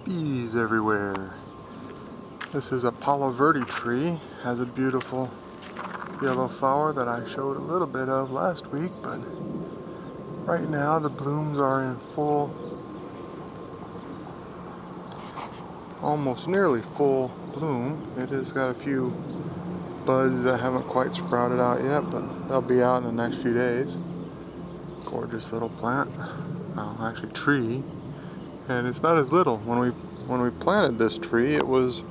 bees everywhere. This is a Palo Verde tree. Has a beautiful yellow flower that I showed a little bit of last week, but right now the blooms are in full, almost nearly full bloom. It has got a few buds that haven't quite sprouted out yet, but they'll be out in the next few days. Gorgeous little plant, actually tree, and it's not as little. When we planted this tree, it was,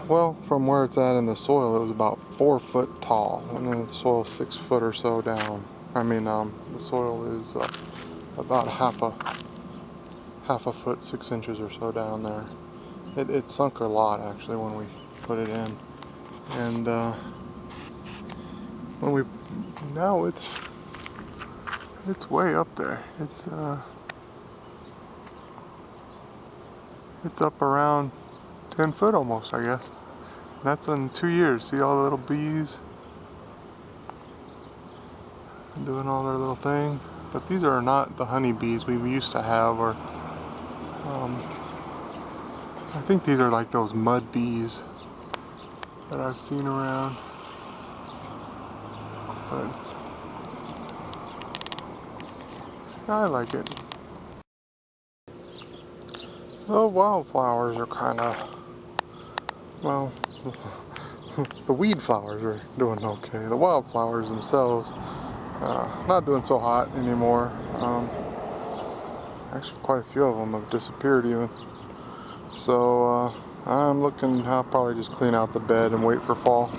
well, from where it's at in the soil, it was about 4 foot tall, and then the soil 6 foot or so down. The soil is about half a foot, 6 inches or so down there. It sunk a lot actually when we put it in, and now it's way up there. It's up around 10 foot almost, I guess. That's in 2 years. See all the little bees doing all their little thing. But these are not the honeybees we used to have, or I think these are like those mud bees that I've seen around. But I like it. The wildflowers are kind of, well, the weed flowers are doing okay. The wildflowers themselves, not doing so hot anymore. Actually, quite a few of them have disappeared even. So I'm looking, I'll probably just clean out the bed and wait for fall.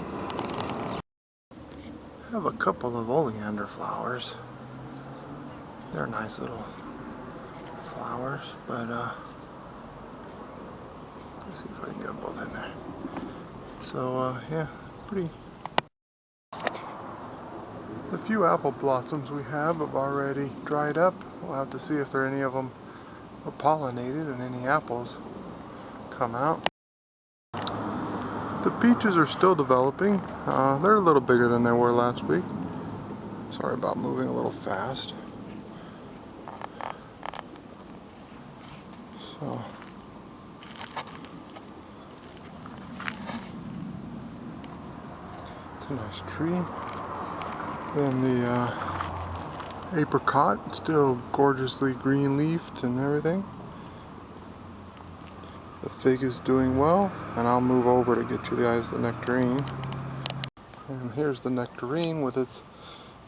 I have a couple of oleander flowers. They're nice little flowers, but let's see if I can get them both in there. So yeah, pretty. The few apple blossoms we have already dried up. We'll have to see if there are any of them are pollinated and any apples come out. The peaches are still developing. They're a little bigger than they were last week. Sorry about moving a little fast. So it's a nice tree. Then the apricot, still gorgeously green leafed and everything. The fig is doing well, and I'll move over to get you guys the nectarine. And here's the nectarine with its,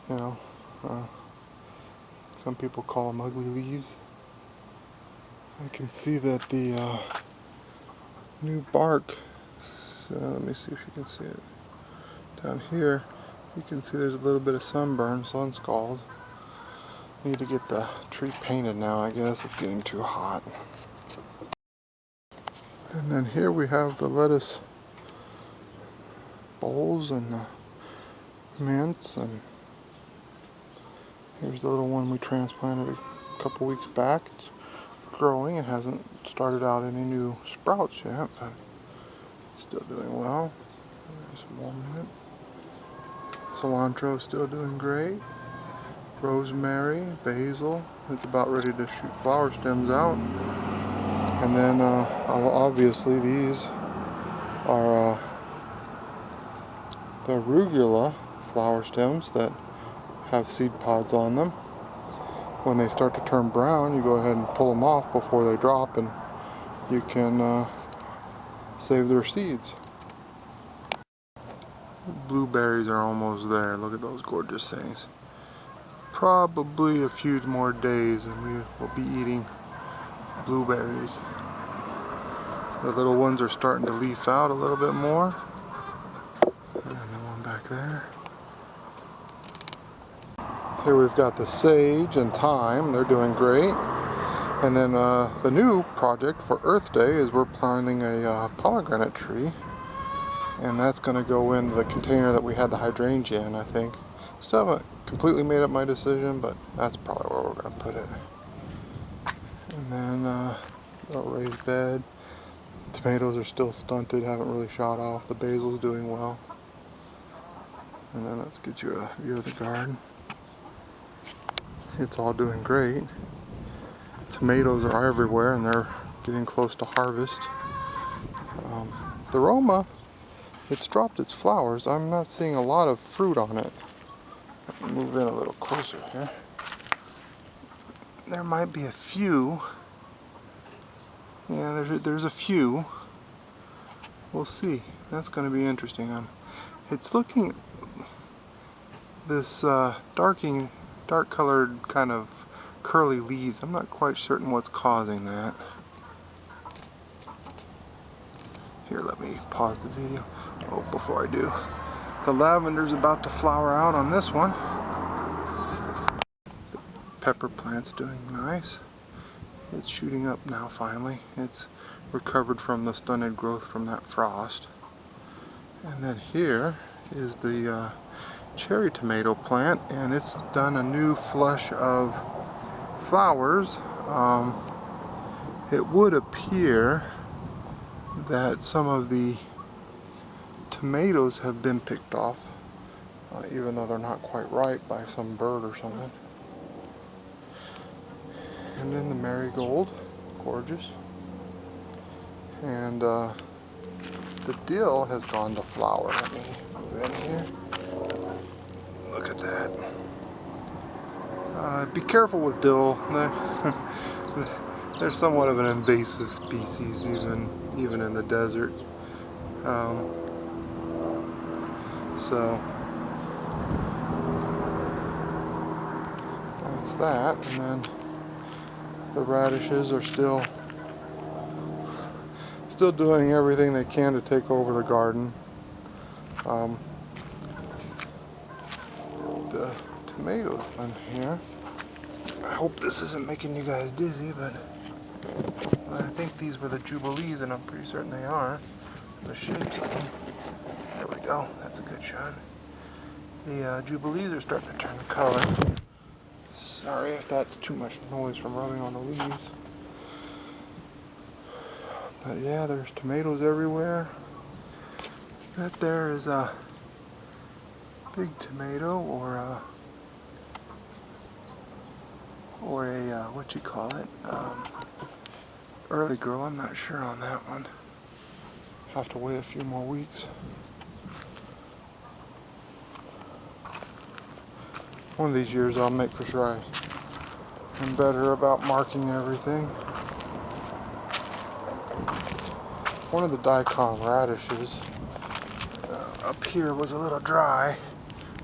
some people call them ugly leaves. I can see that the new bark, so let me see if you can see it. Down here, you can see there's a little bit of sunburn, sun scald. Need to get the tree painted now, I guess. It's getting too hot. And then here we have the lettuce bowls and the mints, and here's the little one we transplanted a couple weeks back. It's growing. It hasn't started out any new sprouts yet, but it's still doing well. There's some more mint. Cilantro still doing great. Rosemary, basil, it's about ready to shoot flower stems out. And then obviously these are the arugula flower stems that have seed pods on them. When they start to turn brown, you go ahead and pull them off before they drop, and you can save their seeds. Blueberries are almost there. Look at those gorgeous things. Probably a few more days and we will be eating blueberries. The little ones are starting to leaf out a little bit more. And the one back there. Here we've got the sage and thyme. They're doing great. And then the new project for Earth Day is we're planting a pomegranate tree. And that's going to go into the container that we had the hydrangea in, I think. Still haven't completely made up my decision, but that's probably where we're going to put it. And then a raised bed. Tomatoes are still stunted, haven't really shot off. The basil's doing well. And then let's get you a view of the garden. It's all doing great. tomatoes are everywhere and they're getting close to harvest. The Roma, it's dropped its flowers. I'm not seeing a lot of fruit on it. Let me move in a little closer here. There might be a few. Yeah, there's a few. We'll see. That's going to be interesting. It's looking this dark colored kind of curly leaves. I'm not quite certain what's causing that. Here, let me pause the video. Oh, before I do. The lavender's about to flower out on this one. The pepper plant's doing nice. It's shooting up now finally. It's recovered from the stunted growth from that frost. And then here is the cherry tomato plant, and it's done a new flush of flowers. It would appear that some of the tomatoes have been picked off, even though they're not quite ripe, by some bird or something. And then the marigold, gorgeous. And the dill has gone to flower. Let me move in here. Look at that. Be careful with dill. They're somewhat of an invasive species, even in the desert. So that's that. And then the radishes are still doing everything they can to take over the garden. The tomatoes in here. I hope this isn't making you guys dizzy, but I think these were the jubilees, and I'm pretty certain they are. The shapes of them. There we go. That's a good shot. The jubilees are starting to turn the color. Sorry if that's too much noise from rubbing on the leaves. But yeah, there's tomatoes everywhere. That there is a big tomato, or a what you call it, early grow. I'm not sure on that one. Have to wait a few more weeks. One of these years I'll make for sure I am better about marking everything. One of the daikon radishes up here was a little dry.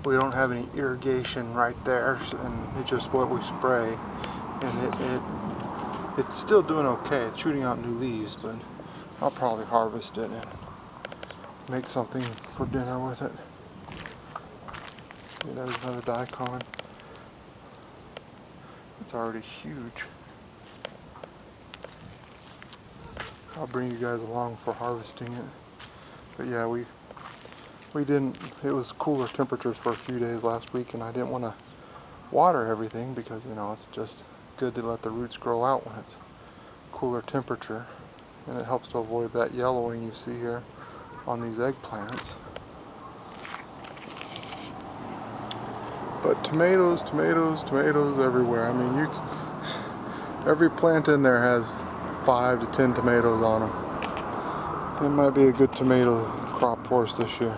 We don't have any irrigation right there, and it's just what we spray, and it's still doing okay. It's shooting out new leaves, but I'll probably harvest it and make something for dinner with it. See, there's another daikon. It's already huge. I'll bring you guys along for harvesting it. But yeah, we didn't, it was cooler temperatures for a few days last week, and I didn't want to water everything because, you know, it's just good to let the roots grow out when it's cooler temperature, and it helps to avoid that yellowing you see here on these eggplants. But tomatoes everywhere. I mean, every plant in there has 5 to 10 tomatoes on them. It might be a good tomato crop for us this year,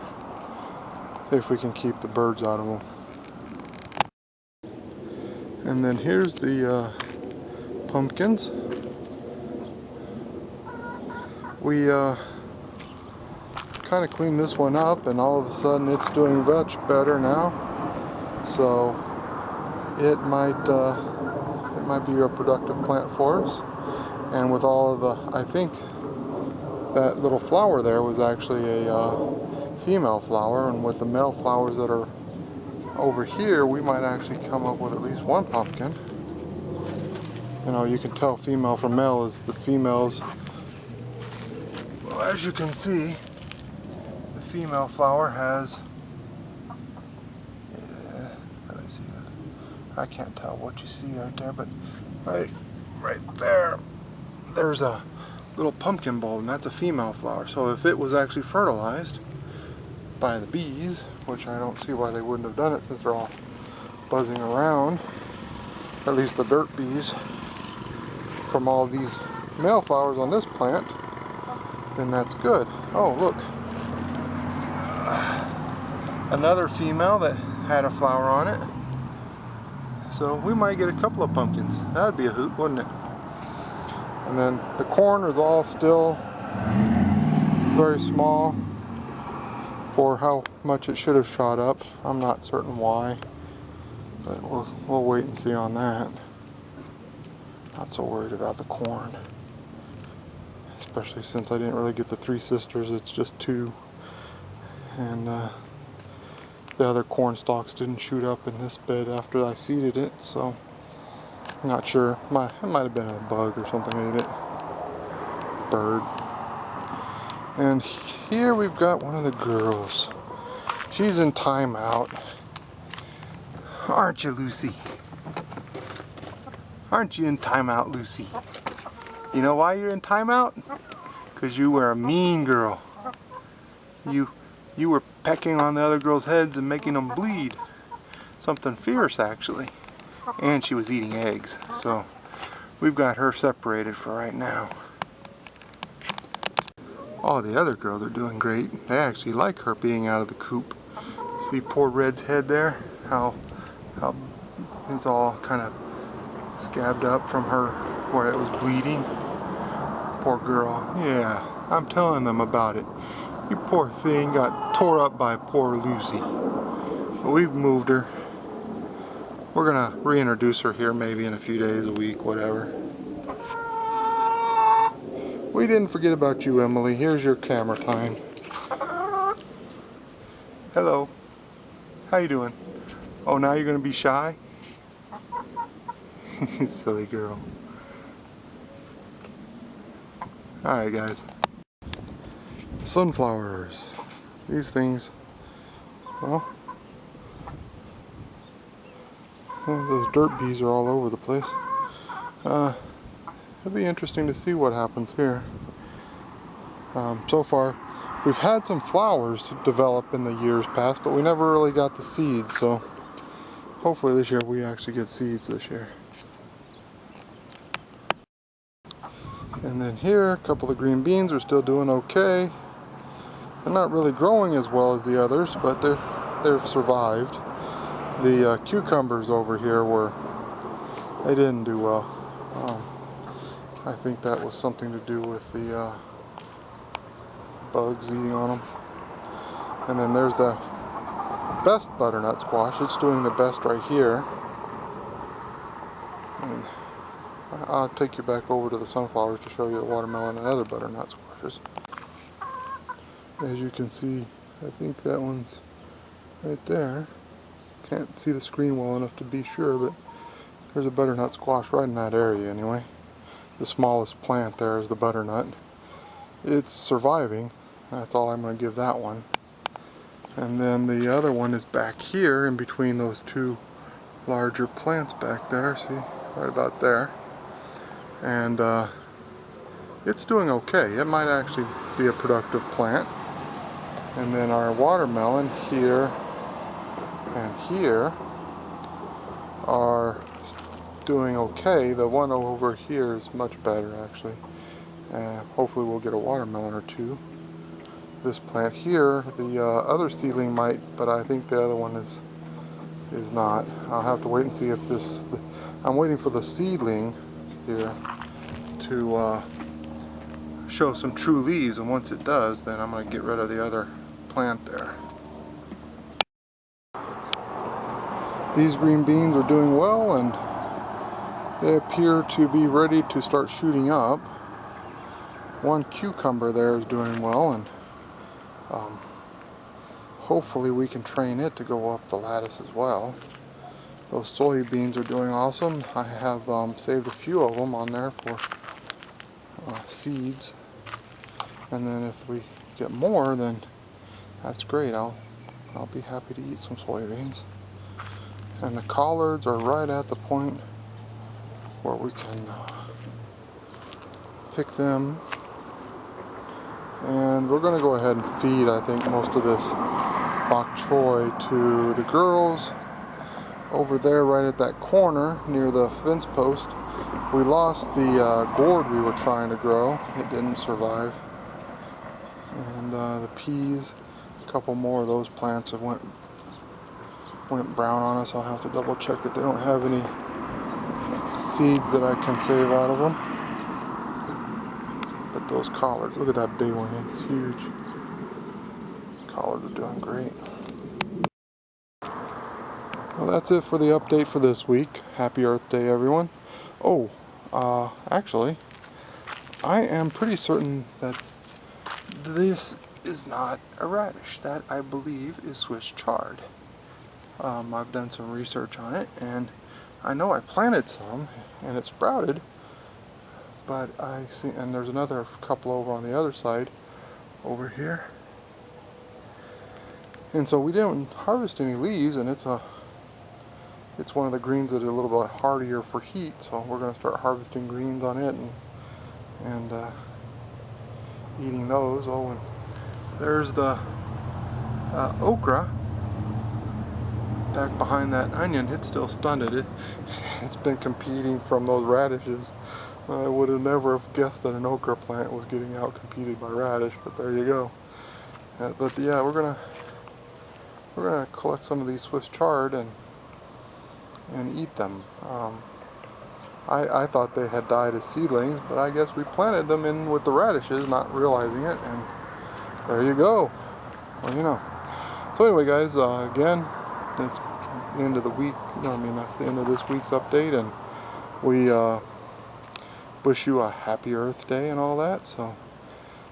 if we can keep the birds out of them. And then here's the pumpkins. We kind of cleaned this one up, and all of a sudden it's doing much better now. So it might be a productive plant for us. And with all of the, I think that little flower there was actually a female flower, and with the male flowers that are over here, we might actually come up with at least one pumpkin. You know, you can tell female from male is the females. Well, as you can see, the female flower has, let me see, I can't tell what you see right there, but right there, there's a little pumpkin bulb, and that's a female flower. So if it was actually fertilized by the bees, which I don't see why they wouldn't have done it since they're all buzzing around, at least the dirt bees, from all these male flowers on this plant, then that's good. Oh, look. Another female that had a flower on it. So we might get a couple of pumpkins. That'd be a hoot, wouldn't it? And then the corn is all still very small for how much it should have shot up. I'm not certain why, but we'll wait and see on that. Not so worried about the corn, especially since I didn't really get the 3 sisters. It's just 2, and the other corn stalks didn't shoot up in this bed after I seeded it, so I'm not sure. It might have been a bug or something ate it. Bird. And here we've got one of the girls. She's in timeout. Aren't you, Lucy? Aren't you in timeout, Lucy? You know why you're in timeout? Because you were a mean girl. You were pecking on the other girls' heads and making them bleed. Something fierce, actually. And she was eating eggs. So we've got her separated for right now. All the other girls are doing great. They actually like her being out of the coop. See poor Red's head there? How it's all kind of scabbed up from her where it was bleeding. Poor girl. Yeah, I'm telling them about it. You poor thing got tore up by poor Lucy. But we've moved her. We're gonna reintroduce her here maybe in a few days, a week, whatever. We didn't forget about you, Emily. Here's your camera time. Hello. How you doing? Oh, now you're gonna be shy? Silly girl. Alright, guys. Sunflowers. These things, well, those dirt bees are all over the place. It'll be interesting to see what happens here. So far, we've had some flowers develop in the years past, but we never really got the seeds, so hopefully this year we actually get seeds this year. And then here, a couple of green beans are still doing okay. They're not really growing as well as the others, but they've survived. The cucumbers over here they didn't do well. I think that was something to do with the bugs eating on them. And then there's the best butternut squash. It's doing the best right here. And I'll take you back over to the sunflowers to show you the watermelon and other butternut squashes. As you can see, I think that one's right there. Can't see the screen well enough to be sure, but there's a butternut squash right in that area anyway. The smallest plant there is the butternut. It's surviving. That's all I'm going to give that one. And then the other one is back here in between those 2 larger plants back there. See, right about there. And it's doing okay. It might actually be a productive plant. And then our watermelon here and here are doing okay. The one over here is much better, actually. Hopefully we'll get a watermelon or 2. This plant here, the other seedling might, but I think the other one is not. I'll have to wait and see if this. I'm waiting for the seedling here to show some true leaves, and once it does, then I'm going to get rid of the other plant there. These green beans are doing well, and they appear to be ready to start shooting up. One cucumber there is doing well, and hopefully we can train it to go up the lattice as well. Those soybeans are doing awesome. I have saved a few of them on there for seeds, and then if we get more, then that's great. I'll be happy to eat some soybeans. And the collards are right at the point where we can pick them. And we're going to go ahead and feed, I think, most of this bok choy to the girls. over there right at that corner near the fence post, we lost the gourd we were trying to grow. It didn't survive. And the peas, a couple more of those plants have went brown on us. I'll have to double check that they don't have any seeds that I can save out of them. But those collards, look at that big one, it's huge. Collards are doing great. Well, that's it for the update for this week. Happy Earth Day, everyone. Oh, actually, I am pretty certain that this is not a radish. That, I believe, is Swiss chard. I've done some research on it, and I know I planted some, and it sprouted, but I see, and there's another couple over on the other side, over here. And so we didn't harvest any leaves, and it's one of the greens that are a little bit hardier for heat, so we're going to start harvesting greens on it and eating those. Oh, and there's the okra back behind that onion. It's still stunted. It's been competing from those radishes. I would have never have guessed that an okra plant was getting out competed by radish, but there you go. But yeah, we're gonna collect some of these Swiss chard and eat them. I thought they had died as seedlings, but I guess we planted them in with the radishes, not realizing it, and there you go. Well, you know. So anyway, guys, again, it's the end of the week. That's the end of this week's update, and we wish you a happy Earth Day and all that. So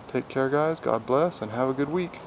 take care, guys. God bless, and have a good week.